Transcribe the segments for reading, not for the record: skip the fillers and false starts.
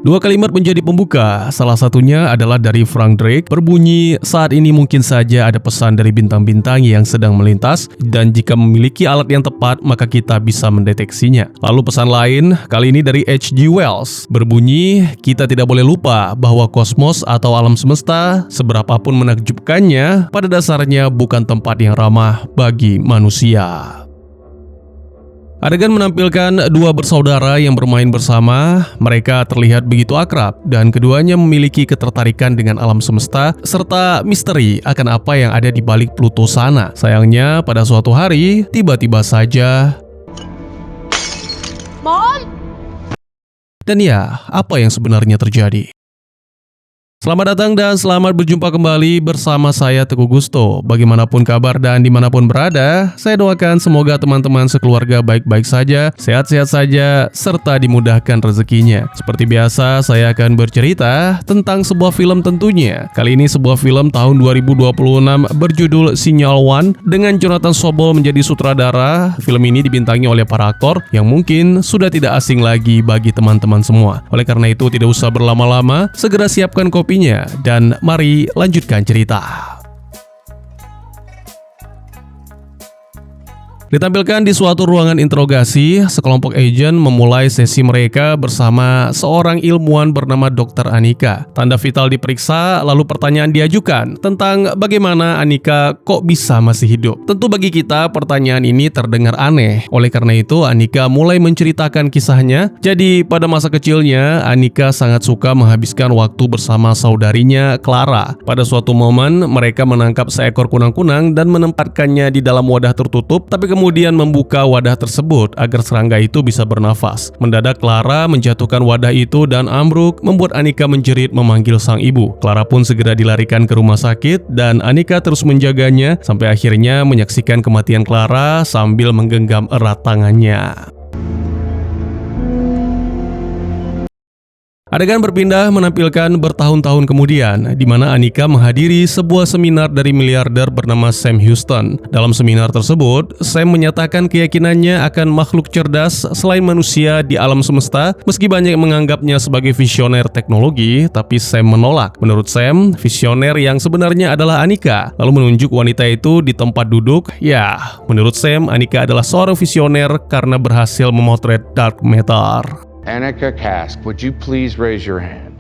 Dua kalimat menjadi pembuka, salah satunya adalah dari Frank Drake, berbunyi, "Saat ini mungkin saja ada pesan dari bintang-bintang yang sedang melintas, dan jika memiliki alat yang tepat, maka kita bisa mendeteksinya." Lalu pesan lain, kali ini dari H.G. Wells, berbunyi, "Kita tidak boleh lupa bahwa kosmos atau alam semesta, seberapapun menakjubkannya, pada dasarnya bukan tempat yang ramah bagi manusia." Adegan menampilkan dua bersaudara yang bermain bersama. Mereka terlihat begitu akrab dan keduanya memiliki ketertarikan dengan alam semesta serta misteri akan apa yang ada di balik Pluto sana. Sayangnya pada suatu hari tiba-tiba saja Mom? dan ya, apa yang sebenarnya terjadi? Selamat datang dan selamat berjumpa kembali bersama saya Teguh Gusto. Bagaimanapun kabar dan dimanapun berada, saya doakan semoga teman-teman sekeluarga baik-baik saja, sehat-sehat saja, serta dimudahkan rezekinya. Seperti biasa, saya akan bercerita tentang sebuah film tentunya. Kali ini sebuah film tahun 2026 berjudul Sinyal One dengan Jonathan Sobol menjadi sutradara. Film ini dibintangi oleh para aktor yang mungkin sudah tidak asing lagi bagi teman-teman semua. Oleh karena itu tidak usah berlama-lama, segera siapkan kopi dan mari lanjutkan cerita. Ditampilkan di suatu ruangan interogasi, sekelompok agen memulai sesi mereka bersama seorang ilmuwan bernama Dr. Anika. Tanda vital diperiksa, lalu pertanyaan diajukan tentang bagaimana Anika kok bisa masih hidup. Tentu bagi kita pertanyaan ini terdengar aneh. Oleh karena itu, Anika mulai menceritakan kisahnya. Jadi pada masa kecilnya, Anika sangat suka menghabiskan waktu bersama saudarinya Clara. Pada suatu momen, mereka menangkap seekor kunang-kunang dan menempatkannya di dalam wadah tertutup, tapi kemudian membuka wadah tersebut agar serangga itu bisa bernafas. Mendadak Clara menjatuhkan wadah itu dan ambruk, membuat Anika menjerit memanggil sang ibu. Clara pun segera dilarikan ke rumah sakit dan Anika terus menjaganya sampai akhirnya menyaksikan kematian Clara sambil menggenggam erat tangannya. Adegan berpindah menampilkan bertahun-tahun kemudian, di mana Anika menghadiri sebuah seminar dari miliarder bernama Sam Houston. Dalam seminar tersebut, Sam menyatakan keyakinannya akan makhluk cerdas selain manusia di alam semesta. Meski banyak yang menganggapnya sebagai visioner teknologi, tapi Sam menolak. Menurut Sam, visioner yang sebenarnya adalah Anika, lalu menunjuk wanita itu di tempat duduk. Ya, menurut Sam, Anika adalah seorang visioner karena berhasil memotret dark matter. Anika Kask, would you please raise your hand?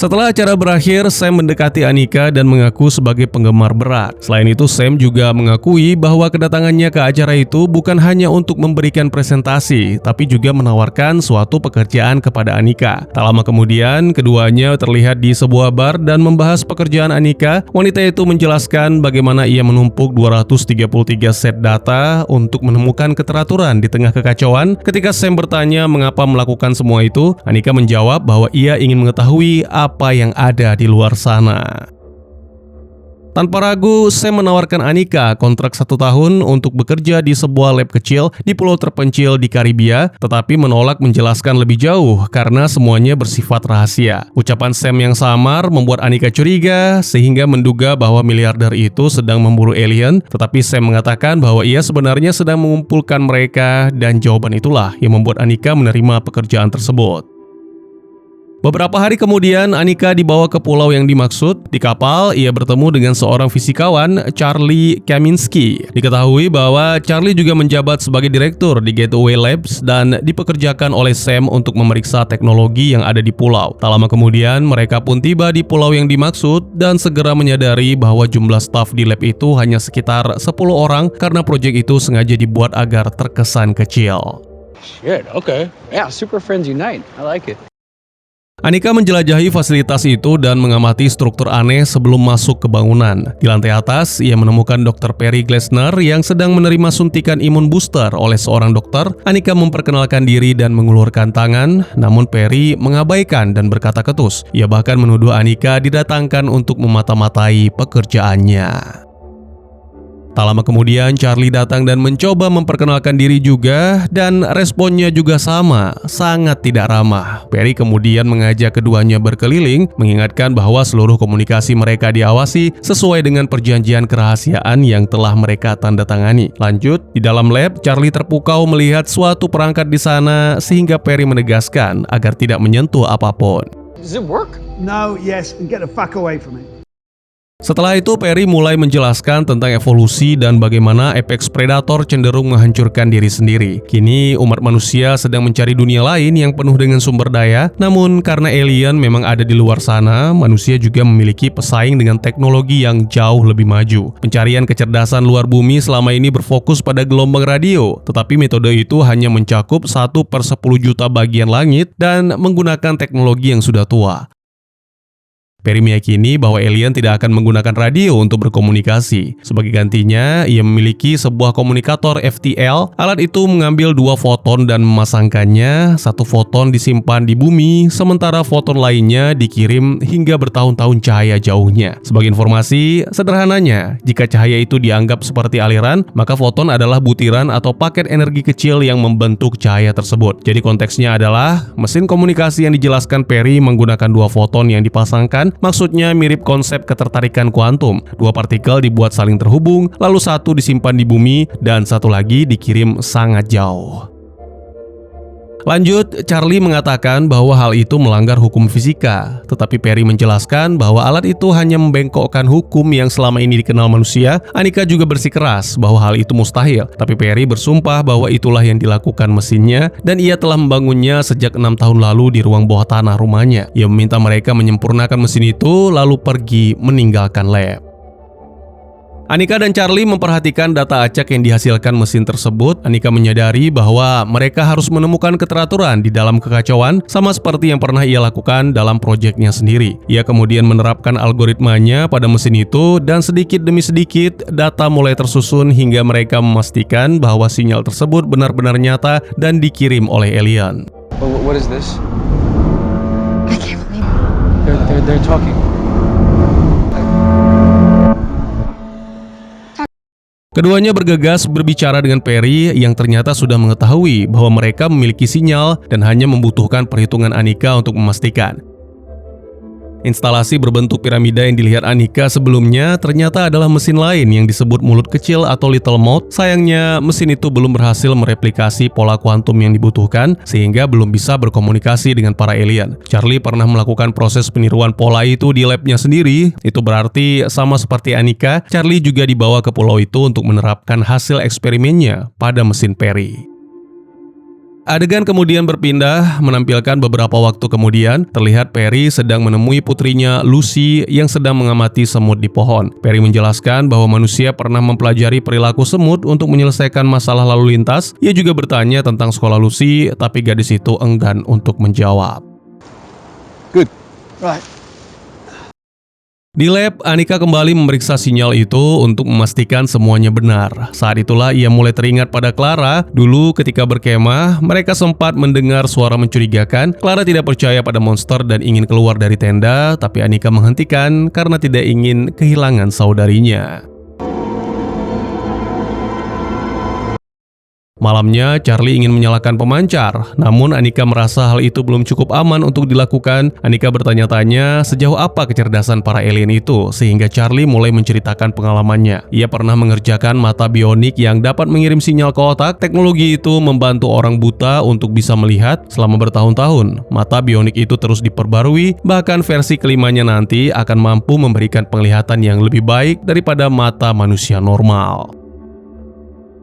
Setelah acara berakhir, Sam mendekati Anika dan mengaku sebagai penggemar berat. Selain itu, Sam juga mengakui bahwa kedatangannya ke acara itu bukan hanya untuk memberikan presentasi, tapi juga menawarkan suatu pekerjaan kepada Anika. Tak lama kemudian, keduanya terlihat di sebuah bar dan membahas pekerjaan Anika. Wanita itu menjelaskan bagaimana ia menumpuk 233 set data untuk menemukan keteraturan di tengah kekacauan. Ketika Sam bertanya mengapa melakukan semua itu, Anika menjawab bahwa ia ingin mengetahui apa yang ada di luar sana. Tanpa ragu, Sam menawarkan Anika kontrak 1 tahun untuk bekerja di sebuah lab kecil di pulau terpencil di Karibia, tetapi menolak menjelaskan lebih jauh karena semuanya bersifat rahasia. Ucapan Sam yang samar membuat Anika curiga, sehingga menduga bahwa miliarder itu sedang memburu alien, tetapi Sam mengatakan bahwa ia sebenarnya sedang mengumpulkan mereka, dan jawaban itulah yang membuat Anika menerima pekerjaan tersebut. Beberapa hari kemudian, Anika dibawa ke pulau yang dimaksud. Di kapal, ia bertemu dengan seorang fisikawan, Charlie Kaminsky. Diketahui bahwa Charlie juga menjabat sebagai direktur di Gateway Labs dan dipekerjakan oleh Sam untuk memeriksa teknologi yang ada di pulau. Tak lama kemudian, mereka pun tiba di pulau yang dimaksud dan segera menyadari bahwa jumlah staf di lab itu hanya sekitar 10 orang karena proyek itu sengaja dibuat agar terkesan kecil. Shit, okay. Yeah, Super Friends Unite. I like it. Anika menjelajahi fasilitas itu dan mengamati struktur aneh sebelum masuk ke bangunan. Di lantai atas, ia menemukan Dr. Perry Glessner yang sedang menerima suntikan imun booster oleh seorang dokter. Anika memperkenalkan diri dan mengulurkan tangan, namun Perry mengabaikan dan berkata ketus. Ia bahkan menuduh Anika didatangkan untuk memata-matai pekerjaannya. Tak lama kemudian Charlie datang dan mencoba memperkenalkan diri juga, dan responnya juga sama, sangat tidak ramah. Perry kemudian mengajak keduanya berkeliling, mengingatkan bahwa seluruh komunikasi mereka diawasi sesuai dengan perjanjian kerahasiaan yang telah mereka tanda tangani. Lanjut, di dalam lab, Charlie terpukau melihat suatu perangkat di sana sehingga Perry menegaskan agar tidak menyentuh apapun. Does it work? No, yes, and get the fuck away from it. Setelah itu, Perry mulai menjelaskan tentang evolusi dan bagaimana apex predator cenderung menghancurkan diri sendiri. Kini, umat manusia sedang mencari dunia lain yang penuh dengan sumber daya, namun karena alien memang ada di luar sana, manusia juga memiliki pesaing dengan teknologi yang jauh lebih maju. Pencarian kecerdasan luar bumi selama ini berfokus pada gelombang radio, tetapi metode itu hanya mencakup 1/10 juta bagian langit dan menggunakan teknologi yang sudah tua. Perry meyakini bahwa alien tidak akan menggunakan radio untuk berkomunikasi. Sebagai gantinya, ia memiliki sebuah komunikator FTL. Alat itu mengambil 2 foton dan memasangkannya. 1 foton disimpan di bumi, sementara foton lainnya dikirim hingga bertahun-tahun cahaya jauhnya. Sebagai informasi, sederhananya, jika cahaya itu dianggap seperti aliran, maka foton adalah butiran atau paket energi kecil yang membentuk cahaya tersebut. Jadi konteksnya adalah, mesin komunikasi yang dijelaskan Perry menggunakan 2 foton yang dipasangkan. Maksudnya mirip konsep ketertarikan kuantum. 2 partikel dibuat saling terhubung, lalu 1 disimpan di bumi, dan 1 lagi dikirim sangat jauh. Lanjut, Charlie mengatakan bahwa hal itu melanggar hukum fisika. Tetapi Perry menjelaskan bahwa alat itu hanya membengkokkan hukum yang selama ini dikenal manusia. Annika juga bersikeras bahwa hal itu mustahil. Tapi Perry bersumpah bahwa itulah yang dilakukan mesinnya, dan ia telah membangunnya sejak 6 tahun lalu di ruang bawah tanah rumahnya. Ia meminta mereka menyempurnakan mesin itu, lalu pergi meninggalkan lab. Annika dan Charlie memperhatikan data acak yang dihasilkan mesin tersebut. Annika menyadari bahwa mereka harus menemukan keteraturan di dalam kekacauan, sama seperti yang pernah ia lakukan dalam proyeknya sendiri. Ia kemudian menerapkan algoritmanya pada mesin itu, dan sedikit demi sedikit data mulai tersusun hingga mereka memastikan bahwa sinyal tersebut benar-benar nyata dan dikirim oleh alien. What is this? I can't believe They're talking. Keduanya bergegas berbicara dengan Perry yang ternyata sudah mengetahui bahwa mereka memiliki sinyal dan hanya membutuhkan perhitungan Annika untuk memastikan. Instalasi berbentuk piramida yang dilihat Annika sebelumnya ternyata adalah mesin lain yang disebut mulut kecil atau Little Mouth. Sayangnya, mesin itu belum berhasil mereplikasi pola kuantum yang dibutuhkan, sehingga belum bisa berkomunikasi dengan para alien. Charlie pernah melakukan proses peniruan pola itu di labnya sendiri. Itu berarti sama seperti Annika, Charlie juga dibawa ke pulau itu untuk menerapkan hasil eksperimennya pada mesin Perry. Adegan kemudian berpindah, menampilkan beberapa waktu kemudian, terlihat Perry sedang menemui putrinya Lucy yang sedang mengamati semut di pohon. Perry menjelaskan bahwa manusia pernah mempelajari perilaku semut untuk menyelesaikan masalah lalu lintas. Ia juga bertanya tentang sekolah Lucy, tapi gadis itu enggan untuk menjawab. Good. Right. Di lab, Annika kembali memeriksa sinyal itu untuk memastikan semuanya benar. Saat itulah ia mulai teringat pada Clara. Dulu ketika berkemah, mereka sempat mendengar suara mencurigakan. Clara tidak percaya pada monster dan ingin keluar dari tenda, tapi Annika menghentikan karena tidak ingin kehilangan saudarinya. Malamnya, Charlie ingin menyalakan pemancar, namun Annika merasa hal itu belum cukup aman untuk dilakukan. Annika bertanya-tanya sejauh apa kecerdasan para alien itu, sehingga Charlie mulai menceritakan pengalamannya. Ia pernah mengerjakan mata bionik yang dapat mengirim sinyal ke otak. Teknologi itu membantu orang buta untuk bisa melihat selama bertahun-tahun. Mata bionik itu terus diperbarui, bahkan versi kelimanya nanti akan mampu memberikan penglihatan yang lebih baik daripada mata manusia normal.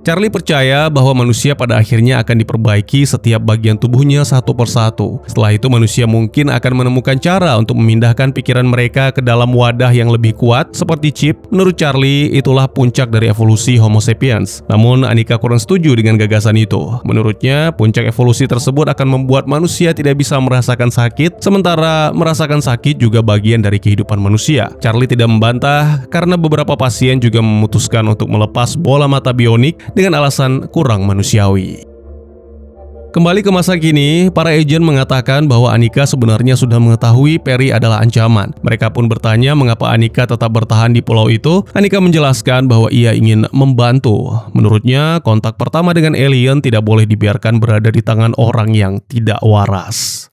Charlie percaya bahwa manusia pada akhirnya akan diperbaiki setiap bagian tubuhnya satu persatu. Setelah itu manusia mungkin akan menemukan cara untuk memindahkan pikiran mereka ke dalam wadah yang lebih kuat seperti chip. Menurut Charlie, itulah puncak dari evolusi Homo sapiens. Namun Annika kurang setuju dengan gagasan itu. Menurutnya, puncak evolusi tersebut akan membuat manusia tidak bisa merasakan sakit, sementara merasakan sakit juga bagian dari kehidupan manusia. Charlie tidak membantah karena beberapa pasien juga memutuskan untuk melepas bola mata bionik dengan alasan kurang manusiawi. Kembali ke masa kini, para agen mengatakan bahwa Anika sebenarnya sudah mengetahui Perry adalah ancaman. Mereka pun bertanya mengapa Anika tetap bertahan di pulau itu. Anika menjelaskan bahwa ia ingin membantu. Menurutnya, kontak pertama dengan alien tidak boleh dibiarkan berada di tangan orang yang tidak waras.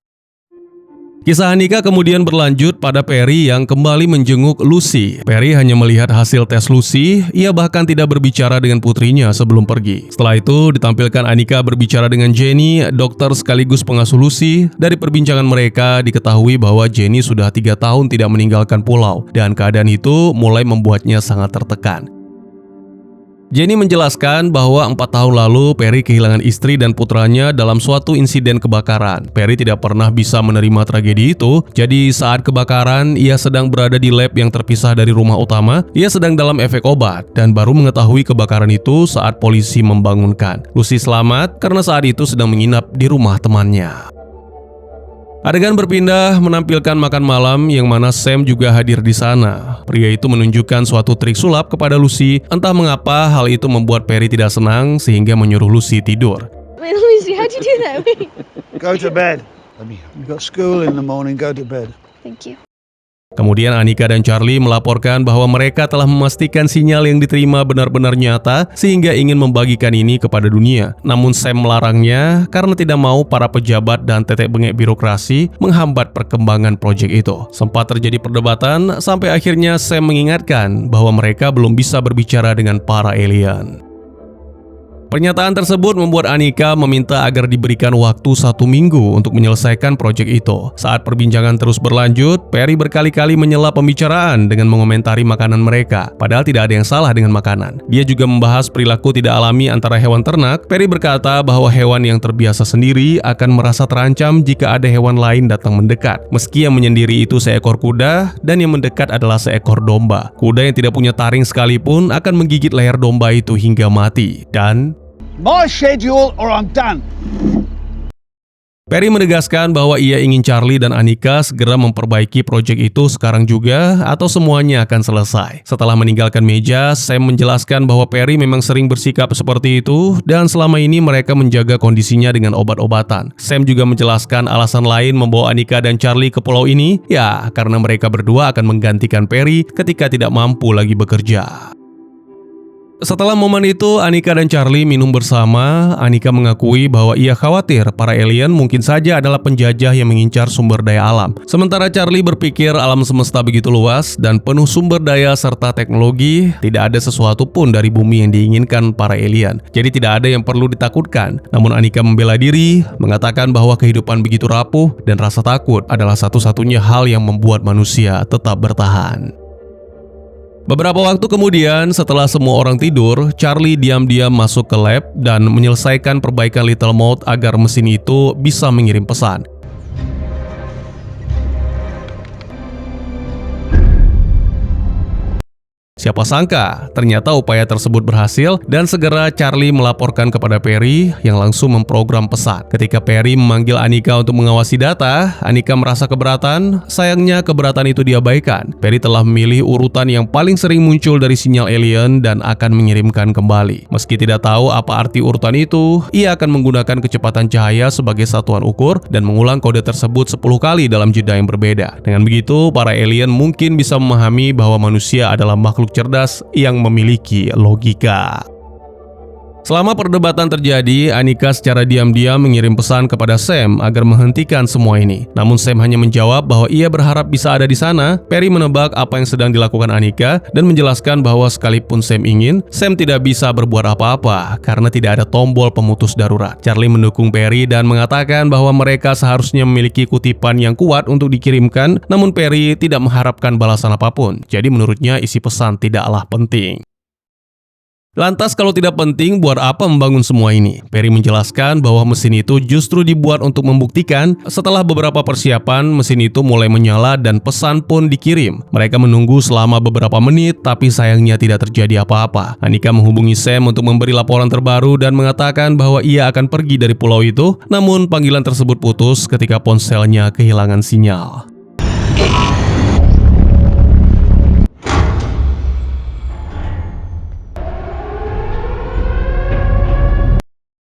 Kisah Anika kemudian berlanjut pada Perry yang kembali menjenguk Lucy. Perry hanya melihat hasil tes Lucy, ia bahkan tidak berbicara dengan putrinya sebelum pergi. Setelah itu ditampilkan Anika berbicara dengan Jenny, dokter sekaligus pengasuh Lucy. Dari perbincangan mereka diketahui bahwa Jenny sudah 3 tahun tidak meninggalkan pulau dan keadaan itu mulai membuatnya sangat tertekan. Jenny menjelaskan bahwa 4 tahun lalu Perry kehilangan istri dan putranya dalam suatu insiden kebakaran. Perry tidak pernah bisa menerima tragedi itu, jadi saat kebakaran ia sedang berada di lab yang terpisah dari rumah utama. Ia sedang dalam efek obat dan baru mengetahui kebakaran itu saat polisi membangunkan. Lucy selamat karena saat itu sedang menginap di rumah temannya. Adegan berpindah menampilkan makan malam yang mana Sam juga hadir di sana. Pria itu menunjukkan suatu trik sulap kepada Lucy. Entah mengapa hal itu membuat Perry tidak senang sehingga menyuruh Lucy tidur. Wait, Lucy, how'd you do that? Wait. Go to bed. You've got school in the morning, go to bed. Thank you. Kemudian Anika dan Charlie melaporkan bahwa mereka telah memastikan sinyal yang diterima benar-benar nyata sehingga ingin membagikan ini kepada dunia. Namun Sam melarangnya karena tidak mau para pejabat dan tetek bengek birokrasi menghambat perkembangan proyek itu. Sempat terjadi perdebatan sampai akhirnya Sam mengingatkan bahwa mereka belum bisa berbicara dengan para alien. Pernyataan tersebut membuat Anika meminta agar diberikan waktu 1 minggu untuk menyelesaikan proyek itu. Saat perbincangan terus berlanjut, Perry berkali-kali menyela pembicaraan dengan mengomentari makanan mereka. Padahal tidak ada yang salah dengan makanan. Dia juga membahas perilaku tidak alami antara hewan ternak. Perry berkata bahwa hewan yang terbiasa sendiri akan merasa terancam jika ada hewan lain datang mendekat. Meski yang menyendiri itu seekor kuda dan yang mendekat adalah seekor domba. Kuda yang tidak punya taring sekalipun akan menggigit leher domba itu hingga mati. Dan My schedule or I'm done. Perry menegaskan bahwa ia ingin Charlie dan Anika segera memperbaiki proyek itu sekarang juga atau semuanya akan selesai. Setelah meninggalkan meja, Sam menjelaskan bahwa Perry memang sering bersikap seperti itu dan selama ini mereka menjaga kondisinya dengan obat-obatan. Sam juga menjelaskan alasan lain membawa Anika dan Charlie ke pulau ini, ya karena mereka berdua akan menggantikan Perry ketika tidak mampu lagi bekerja. Setelah momen itu, Anika dan Charlie minum bersama. Anika mengakui bahwa ia khawatir para alien mungkin saja adalah penjajah yang mengincar sumber daya alam. Sementara Charlie berpikir alam semesta begitu luas dan penuh sumber daya serta teknologi, tidak ada sesuatu pun dari bumi yang diinginkan para alien. Jadi tidak ada yang perlu ditakutkan. Namun Anika membela diri, mengatakan bahwa kehidupan begitu rapuh dan rasa takut adalah satu-satunya hal yang membuat manusia tetap bertahan. Beberapa waktu kemudian, setelah semua orang tidur, Charlie diam-diam masuk ke lab dan menyelesaikan perbaikan Little Mouth agar mesin itu bisa mengirim pesan. Siapa sangka, ternyata upaya tersebut berhasil dan segera Charlie melaporkan kepada Perry yang langsung memprogram pesan. Ketika Perry memanggil Anika untuk mengawasi data, Anika merasa keberatan. Sayangnya keberatan itu diabaikan. Perry telah memilih urutan yang paling sering muncul dari sinyal alien dan akan mengirimkan kembali. Meski tidak tahu apa arti urutan itu, ia akan menggunakan kecepatan cahaya sebagai satuan ukur dan mengulang kode tersebut 10 kali dalam jeda yang berbeda. Dengan begitu, para alien mungkin bisa memahami bahwa manusia adalah makhluk cerdas yang memiliki logika. Selama perdebatan terjadi, Anika secara diam-diam mengirim pesan kepada Sam agar menghentikan semua ini. Namun Sam hanya menjawab bahwa ia berharap bisa ada di sana. Perry menebak apa yang sedang dilakukan Anika dan menjelaskan bahwa sekalipun Sam ingin, Sam tidak bisa berbuat apa-apa karena tidak ada tombol pemutus darurat. Charlie mendukung Perry dan mengatakan bahwa mereka seharusnya memiliki kutipan yang kuat untuk dikirimkan, namun Perry tidak mengharapkan balasan apapun. Jadi menurutnya isi pesan tidaklah penting. Lantas kalau tidak penting, buat apa membangun semua ini? Perry menjelaskan bahwa mesin itu justru dibuat untuk membuktikan. Setelah beberapa persiapan, mesin itu mulai menyala dan pesan pun dikirim. Mereka menunggu selama beberapa menit, tapi sayangnya tidak terjadi apa-apa. Anika menghubungi Sam untuk memberi laporan terbaru dan mengatakan bahwa ia akan pergi dari pulau itu. Namun panggilan tersebut putus ketika ponselnya kehilangan sinyal.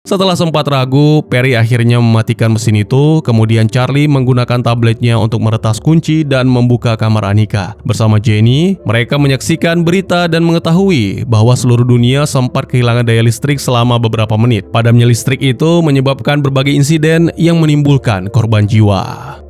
Setelah sempat ragu, Perry akhirnya mematikan mesin itu, kemudian Charlie menggunakan tabletnya untuk meretas kunci dan membuka kamar Annika. Bersama Jenny, mereka menyaksikan berita dan mengetahui bahwa seluruh dunia sempat kehilangan daya listrik selama beberapa menit. Padamnya listrik itu menyebabkan berbagai insiden yang menimbulkan korban jiwa.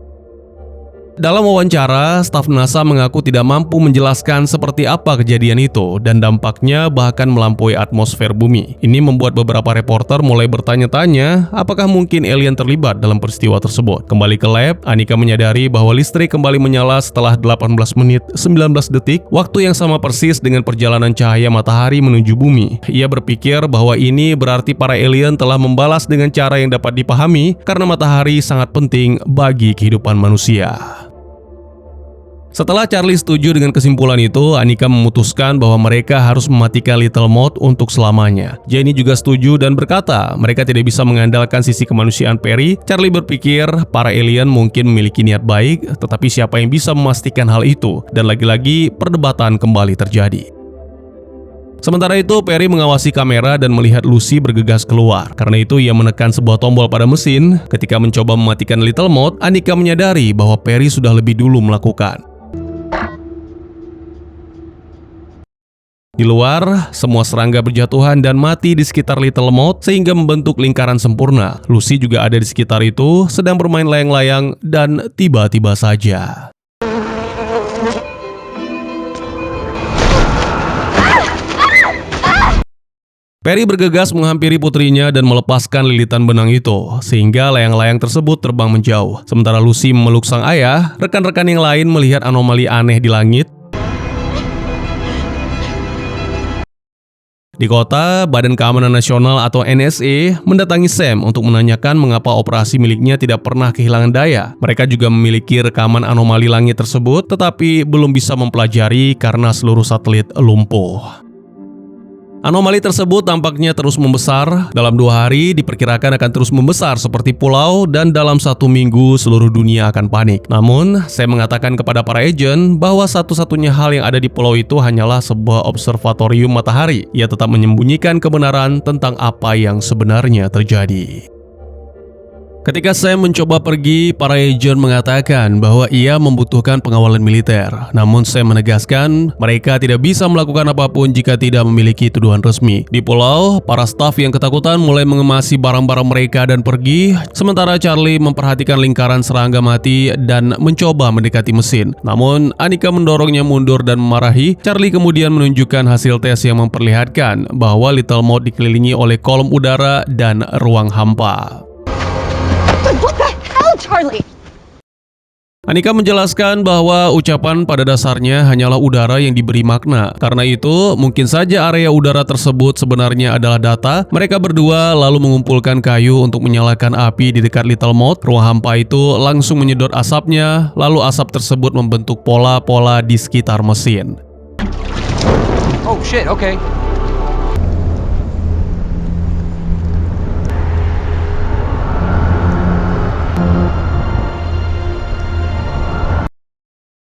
Dalam wawancara, staf NASA mengaku tidak mampu menjelaskan seperti apa kejadian itu dan dampaknya bahkan melampaui atmosfer bumi. Ini membuat beberapa reporter mulai bertanya-tanya apakah mungkin alien terlibat dalam peristiwa tersebut. Kembali ke lab, Annika menyadari bahwa listrik kembali menyala setelah 18 menit 19 detik, waktu yang sama persis dengan perjalanan cahaya matahari menuju bumi. Ia berpikir bahwa ini berarti para alien telah membalas dengan cara yang dapat dipahami karena matahari sangat penting bagi kehidupan manusia. Setelah Charlie setuju dengan kesimpulan itu, Annika memutuskan bahwa mereka harus mematikan Little Mouth untuk selamanya. Jenny juga setuju dan berkata mereka tidak bisa mengandalkan sisi kemanusiaan Perry. Charlie berpikir para alien mungkin memiliki niat baik, tetapi siapa yang bisa memastikan hal itu? Dan lagi-lagi perdebatan kembali terjadi. Sementara itu, Perry mengawasi kamera dan melihat Lucy bergegas keluar. Karena itu, ia menekan sebuah tombol pada mesin. Ketika mencoba mematikan Little Mouth, Annika menyadari bahwa Perry sudah lebih dulu melakukan. Di luar, semua serangga berjatuhan dan mati di sekitar Little Mouth sehingga membentuk lingkaran sempurna. Lucy juga ada di sekitar itu, sedang bermain layang-layang dan tiba-tiba saja. Perry bergegas menghampiri putrinya dan melepaskan lilitan benang itu, sehingga layang-layang tersebut terbang menjauh. Sementara Lucy memeluk sang ayah, rekan-rekan yang lain melihat anomali aneh di langit. Di kota, Badan Keamanan Nasional atau NSA mendatangi Sam untuk menanyakan mengapa operasi miliknya tidak pernah kehilangan daya. Mereka juga memiliki rekaman anomali langit tersebut, tetapi belum bisa mempelajari karena seluruh satelit lumpuh. Anomali tersebut tampaknya terus membesar. Dalam 2 hari diperkirakan akan terus membesar seperti pulau dan dalam 1 minggu seluruh dunia akan panik. Namun, saya mengatakan kepada para agen bahwa satu-satunya hal yang ada di pulau itu hanyalah sebuah observatorium matahari. Ia tetap menyembunyikan kebenaran tentang apa yang sebenarnya terjadi. Ketika Sam mencoba pergi, para agen mengatakan bahwa ia membutuhkan pengawalan militer. Namun Sam menegaskan mereka tidak bisa melakukan apapun jika tidak memiliki tuduhan resmi. Di pulau, para staf yang ketakutan mulai mengemasi barang-barang mereka dan pergi, sementara Charlie memperhatikan lingkaran serangga mati dan mencoba mendekati mesin. Namun, Annika mendorongnya mundur dan memarahi. Charlie kemudian menunjukkan hasil tes yang memperlihatkan bahwa Little Mouth dikelilingi oleh kolom udara dan ruang hampa. What the hell, Charlie? Annika menjelaskan bahwa ucapan pada dasarnya hanyalah udara yang diberi makna. Karena itu, mungkin saja area udara tersebut sebenarnya adalah data. Mereka berdua lalu mengumpulkan kayu untuk menyalakan api di dekat Little Mouth. Ruang hampa itu langsung menyedot asapnya, lalu asap tersebut membentuk pola-pola di sekitar mesin. Oh shit, okay.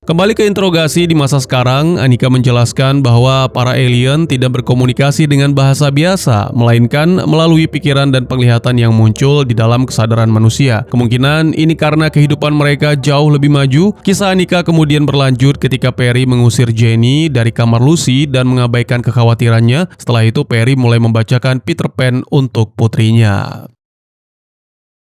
Kembali ke interogasi di masa sekarang, Annika menjelaskan bahwa para alien tidak berkomunikasi dengan bahasa biasa, melainkan melalui pikiran dan penglihatan yang muncul di dalam kesadaran manusia. Kemungkinan ini karena kehidupan mereka jauh lebih maju. Kisah Annika kemudian berlanjut ketika Perry mengusir Jenny dari kamar Lucy dan mengabaikan kekhawatirannya. Setelah itu Perry mulai membacakan Peter Pan untuk putrinya.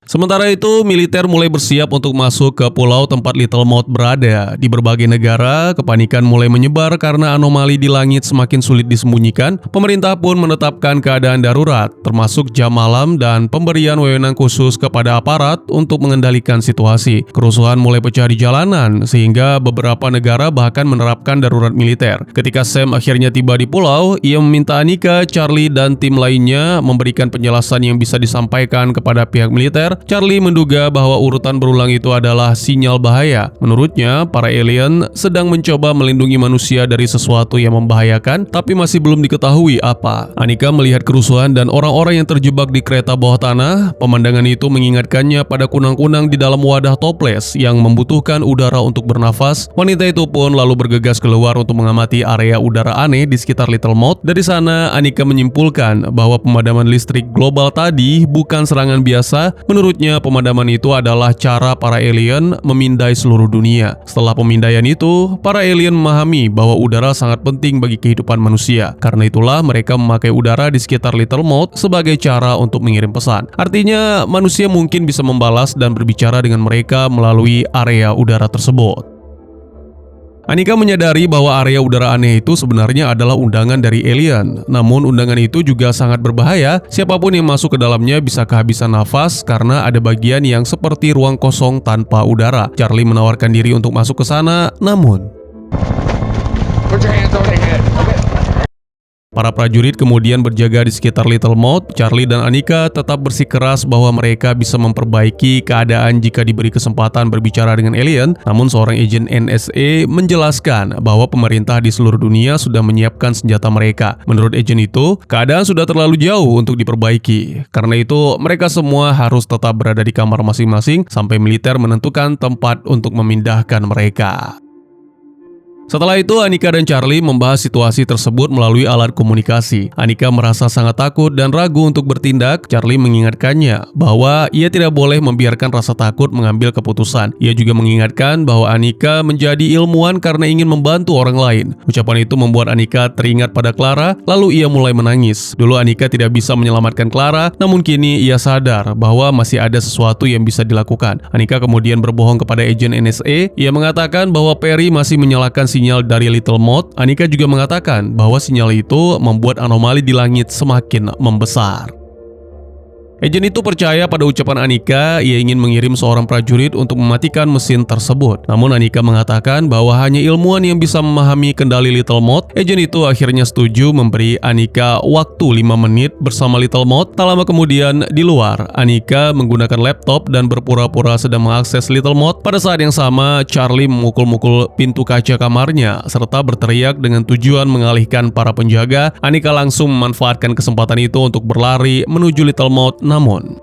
Sementara itu, militer mulai bersiap untuk masuk ke pulau tempat Little Mouth berada. Di berbagai negara, kepanikan mulai menyebar karena anomali di langit semakin sulit disembunyikan. Pemerintah pun menetapkan keadaan darurat, termasuk jam malam dan pemberian wewenang khusus kepada aparat untuk mengendalikan situasi. Kerusuhan mulai pecah di jalanan, sehingga beberapa negara bahkan menerapkan darurat militer. Ketika Sam akhirnya tiba di pulau, ia meminta Annika, Charlie, dan tim lainnya memberikan penjelasan yang bisa disampaikan kepada pihak militer. militer, Charlie menduga bahwa urutan berulang itu adalah sinyal bahaya. Menurutnya, para alien sedang mencoba melindungi manusia dari sesuatu yang membahayakan, tapi masih belum diketahui apa. Anika melihat kerusuhan dan orang-orang yang terjebak di kereta bawah tanah. Pemandangan itu mengingatkannya pada kunang-kunang di dalam wadah toples yang membutuhkan udara untuk bernafas. Wanita itu pun lalu bergegas keluar untuk mengamati area udara aneh di sekitar Little Mouth. Dari sana, Anika menyimpulkan bahwa pemadaman listrik global tadi bukan serangan biasa. Menurutnya, pemadaman itu adalah cara para alien memindai seluruh dunia. Setelah pemindaian itu, para alien memahami bahwa udara sangat penting bagi kehidupan manusia. Karena itulah mereka memakai udara di sekitar Little Mouth sebagai cara untuk mengirim pesan. Artinya, manusia mungkin bisa membalas dan berbicara dengan mereka melalui area udara tersebut. Anika menyadari bahwa area udara aneh itu sebenarnya adalah undangan dari alien. Namun undangan itu juga sangat berbahaya. Siapapun yang masuk ke dalamnya bisa kehabisan nafas karena ada bagian yang seperti ruang kosong tanpa udara. Charlie menawarkan diri untuk masuk ke sana, namun Put your hands over your head. Okay. para prajurit kemudian berjaga di sekitar Little Mouth. Charlie dan Anika tetap bersikeras bahwa mereka bisa memperbaiki keadaan jika diberi kesempatan berbicara dengan alien. Namun seorang agen NSA menjelaskan bahwa pemerintah di seluruh dunia sudah menyiapkan senjata mereka. Menurut agen itu, keadaan sudah terlalu jauh untuk diperbaiki. Karena itu, mereka semua harus tetap berada di kamar masing-masing sampai militer menentukan tempat untuk memindahkan mereka. Setelah itu, Anika dan Charlie membahas situasi tersebut melalui alat komunikasi. Anika merasa sangat takut dan ragu untuk bertindak. Charlie mengingatkannya bahwa ia tidak boleh membiarkan rasa takut mengambil keputusan. Ia juga mengingatkan bahwa Anika menjadi ilmuwan karena ingin membantu orang lain. Ucapan itu membuat Anika teringat pada Clara, lalu ia mulai menangis. Dulu Anika tidak bisa menyelamatkan Clara, namun kini ia sadar bahwa masih ada sesuatu yang bisa dilakukan. Anika kemudian berbohong kepada agen NSA. Ia mengatakan bahwa Perry masih menyalakan sinyal dari Little Mouth. Anika juga mengatakan bahwa sinyal itu membuat anomali di langit semakin membesar. Agen itu percaya pada ucapan Anika. Ia ingin mengirim seorang prajurit untuk mematikan mesin tersebut. Namun Anika mengatakan bahwa hanya ilmuwan yang bisa memahami kendali Little Mouth. Agen itu akhirnya setuju memberi Anika waktu 5 menit bersama Little Mouth. Tak lama kemudian, di luar, Anika menggunakan laptop dan berpura-pura sedang mengakses Little Mouth. Pada saat yang sama, Charlie memukul-mukul pintu kaca kamarnya serta berteriak dengan tujuan mengalihkan para penjaga. Anika langsung memanfaatkan kesempatan itu untuk berlari menuju Little Mouth. Namun,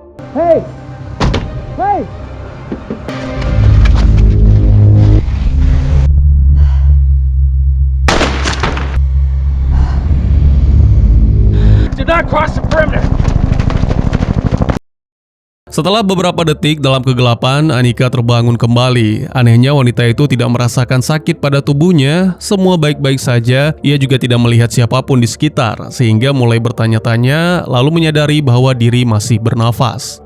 Do not cross the perimeter. setelah beberapa detik dalam kegelapan, Anika terbangun kembali. Anehnya, wanita itu tidak merasakan sakit pada tubuhnya. Semua baik-baik saja. Ia juga tidak melihat siapapun di sekitar, sehingga mulai bertanya-tanya, lalu menyadari bahwa diri masih bernafas.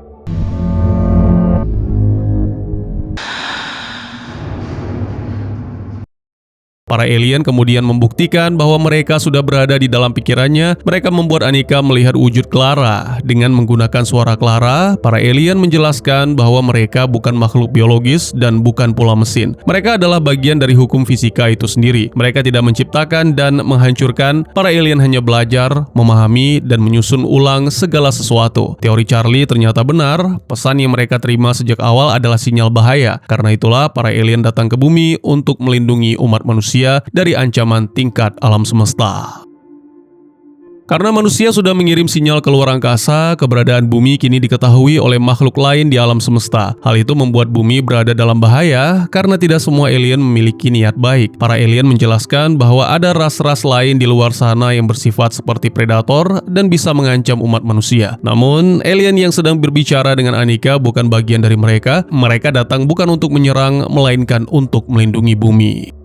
Para alien kemudian membuktikan bahwa mereka sudah berada di dalam pikirannya. Mereka membuat Anika melihat wujud Clara. Dengan menggunakan suara Clara, para alien menjelaskan bahwa mereka bukan makhluk biologis dan bukan pula mesin. Mereka adalah bagian dari hukum fisika itu sendiri. Mereka tidak menciptakan dan menghancurkan. Para alien hanya belajar, memahami, dan menyusun ulang segala sesuatu. Teori Charlie ternyata benar. Pesan yang mereka terima sejak awal adalah sinyal bahaya. Karena itulah para alien datang ke bumi untuk melindungi umat manusia dari ancaman tingkat alam semesta. Karena manusia sudah mengirim sinyal ke luar angkasa, keberadaan bumi kini diketahui oleh makhluk lain di alam semesta. Hal itu membuat bumi berada dalam bahaya karena tidak semua alien memiliki niat baik. Para alien menjelaskan bahwa ada ras-ras lain di luar sana yang bersifat seperti predator dan bisa mengancam umat manusia. Namun, alien yang sedang berbicara dengan Anika bukan bagian dari mereka. Mereka datang bukan untuk menyerang, melainkan untuk melindungi bumi.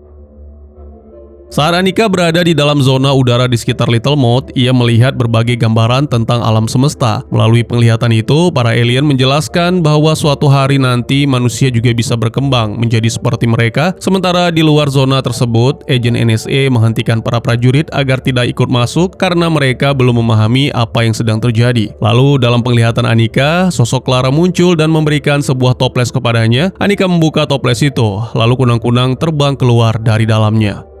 Saat Anika berada di dalam zona udara di sekitar Little Mouth, ia melihat berbagai gambaran tentang alam semesta. Melalui penglihatan itu, para alien menjelaskan bahwa suatu hari nanti manusia juga bisa berkembang menjadi seperti mereka. Sementara di luar zona tersebut, agen NSA menghentikan para prajurit agar tidak ikut masuk karena mereka belum memahami apa yang sedang terjadi. Lalu dalam penglihatan Anika, sosok Clara muncul dan memberikan sebuah toples kepadanya. Anika membuka toples itu, lalu kunang-kunang terbang keluar dari dalamnya.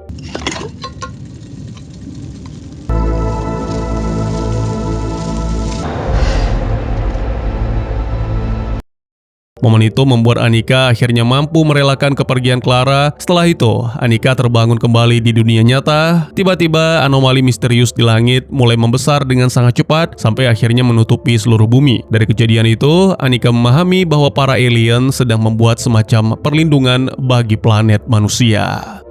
Momen itu membuat Annika akhirnya mampu merelakan kepergian Clara. Setelah itu, Annika terbangun kembali di dunia nyata. Tiba-tiba anomali misterius di langit mulai membesar dengan sangat cepat sampai akhirnya menutupi seluruh bumi. Dari kejadian itu, Annika memahami bahwa para alien sedang membuat semacam perlindungan bagi planet manusia.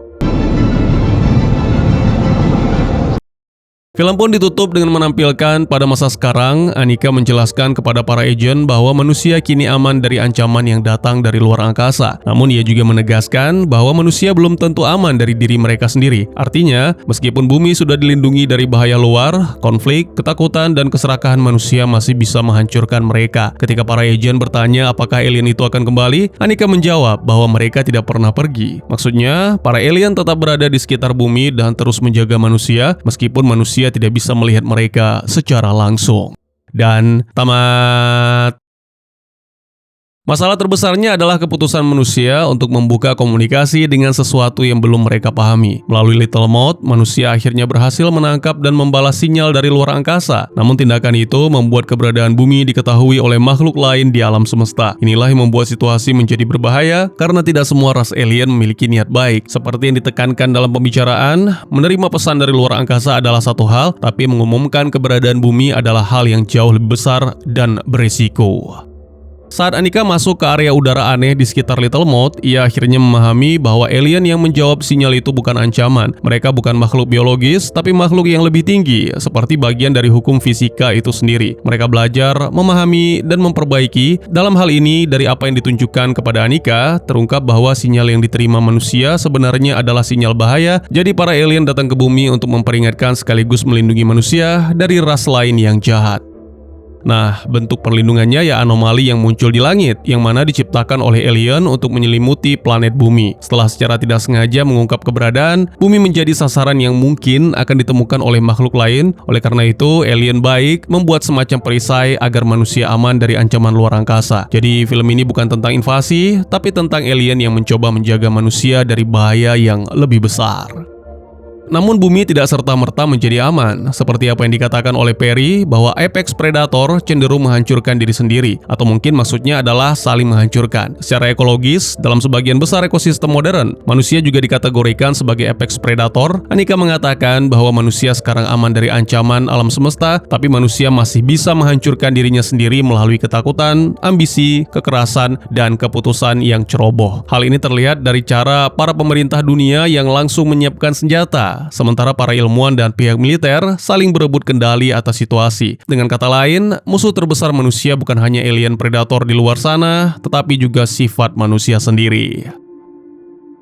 Film pun ditutup dengan menampilkan pada masa sekarang, Annika menjelaskan kepada para agen bahwa manusia kini aman dari ancaman yang datang dari luar angkasa. Namun ia juga menegaskan bahwa manusia belum tentu aman dari diri mereka sendiri. Artinya, meskipun bumi sudah dilindungi dari bahaya luar, konflik, ketakutan, dan keserakahan manusia masih bisa menghancurkan mereka. Ketika para agen bertanya apakah alien itu akan kembali, Annika menjawab bahwa mereka tidak pernah pergi. Maksudnya, para alien tetap berada di sekitar bumi dan terus menjaga manusia, meskipun manusia tidak bisa melihat mereka secara langsung. Dan tamat. Masalah terbesarnya adalah keputusan manusia untuk membuka komunikasi dengan sesuatu yang belum mereka pahami. Melalui Little Mouth, manusia akhirnya berhasil menangkap dan membalas sinyal dari luar angkasa. Namun tindakan itu membuat keberadaan bumi diketahui oleh makhluk lain di alam semesta. Inilah yang membuat situasi menjadi berbahaya karena tidak semua ras alien memiliki niat baik. Seperti yang ditekankan dalam pembicaraan, menerima pesan dari luar angkasa adalah satu hal, tapi mengumumkan keberadaan bumi adalah hal yang jauh lebih besar dan berisiko. Saat Annika masuk ke area udara aneh di sekitar Little Mouth, ia akhirnya memahami bahwa alien yang menjawab sinyal itu bukan ancaman. Mereka bukan makhluk biologis, tapi makhluk yang lebih tinggi, seperti bagian dari hukum fisika itu sendiri. Mereka belajar, memahami, dan memperbaiki. Dalam hal ini, dari apa yang ditunjukkan kepada Annika, terungkap bahwa sinyal yang diterima manusia sebenarnya adalah sinyal bahaya. Jadi para alien datang ke bumi untuk memperingatkan sekaligus melindungi manusia dari ras lain yang jahat. Nah, bentuk perlindungannya ya anomali yang muncul di langit, yang mana diciptakan oleh alien untuk menyelimuti planet bumi. Setelah secara tidak sengaja mengungkap keberadaan, bumi menjadi sasaran yang mungkin akan ditemukan oleh makhluk lain. Oleh karena itu, alien baik membuat semacam perisai agar manusia aman dari ancaman luar angkasa. Jadi, film ini bukan tentang invasi, tapi tentang alien yang mencoba menjaga manusia dari bahaya yang lebih besar. Namun bumi tidak serta-merta menjadi aman, seperti apa yang dikatakan oleh Perry bahwa apex predator cenderung menghancurkan diri sendiri, atau mungkin maksudnya adalah saling menghancurkan. Secara ekologis, dalam sebagian besar ekosistem modern, manusia juga dikategorikan sebagai apex predator. Annika mengatakan bahwa manusia sekarang aman dari ancaman alam semesta, tapi manusia masih bisa menghancurkan dirinya sendiri melalui ketakutan, ambisi, kekerasan, dan keputusan yang ceroboh. Hal ini terlihat dari cara para pemerintah dunia yang langsung menyiapkan senjata, sementara para ilmuwan dan pihak militer saling berebut kendali atas situasi. Dengan kata lain, musuh terbesar manusia bukan hanya alien predator di luar sana, tetapi juga sifat manusia sendiri.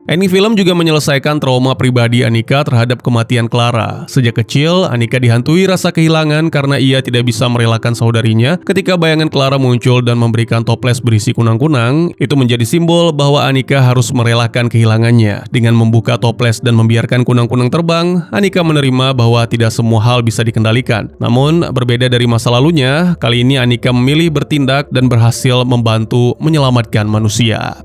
Ending film juga menyelesaikan trauma pribadi Annika terhadap kematian Clara. Sejak kecil, Annika dihantui rasa kehilangan karena ia tidak bisa merelakan saudarinya. Ketika bayangan Clara muncul dan memberikan toples berisi kunang-kunang, itu menjadi simbol bahwa Annika harus merelakan kehilangannya. Dengan membuka toples dan membiarkan kunang-kunang terbang, Annika menerima bahwa tidak semua hal bisa dikendalikan. Namun, berbeda dari masa lalunya, kali ini Annika memilih bertindak dan berhasil membantu menyelamatkan manusia.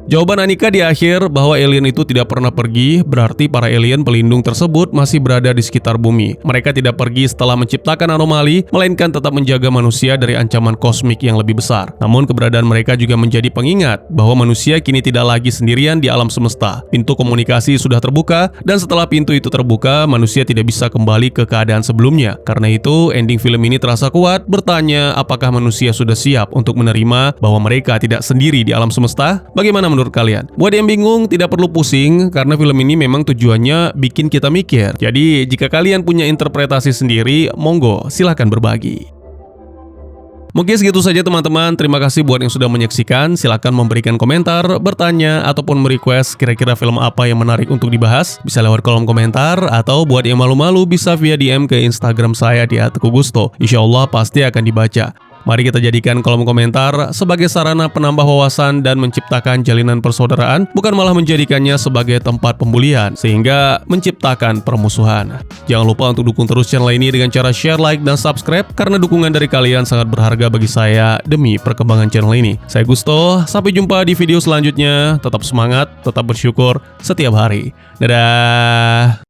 Jawaban Annika di akhir bahwa alien itu tidak pernah pergi, berarti para alien pelindung tersebut masih berada di sekitar bumi. Mereka tidak pergi setelah menciptakan anomali, melainkan tetap menjaga manusia dari ancaman kosmik yang lebih besar. Namun keberadaan mereka juga menjadi pengingat bahwa manusia kini tidak lagi sendirian di alam semesta. Pintu komunikasi sudah terbuka, dan setelah pintu itu terbuka, manusia tidak bisa kembali ke keadaan sebelumnya. Karena itu, ending film ini terasa kuat, bertanya apakah manusia sudah siap untuk menerima bahwa mereka tidak sendiri di alam semesta? Bagaimana menurut kalian? Buat yang bingung, tidak perlu pusing karena film ini memang tujuannya bikin kita mikir. Jadi, jika kalian punya interpretasi sendiri, monggo silahkan berbagi. Mungkin segitu saja teman-teman. Terima kasih buat yang sudah menyaksikan. Silahkan memberikan komentar, bertanya, ataupun merequest kira-kira film apa yang menarik untuk dibahas. Bisa lewat kolom komentar, atau buat yang malu-malu bisa via DM ke Instagram saya di @teguhgusto. Insya Allah pasti akan dibaca. Mari kita jadikan kolom komentar sebagai sarana penambah wawasan dan menciptakan jalinan persaudaraan, bukan malah menjadikannya sebagai tempat pembulian, sehingga menciptakan permusuhan. Jangan lupa untuk dukung terus channel ini dengan cara share, like, dan subscribe, karena dukungan dari kalian sangat berharga bagi saya demi perkembangan channel ini. Saya Gusto, sampai jumpa di video selanjutnya. Tetap semangat, tetap bersyukur setiap hari. Dadah!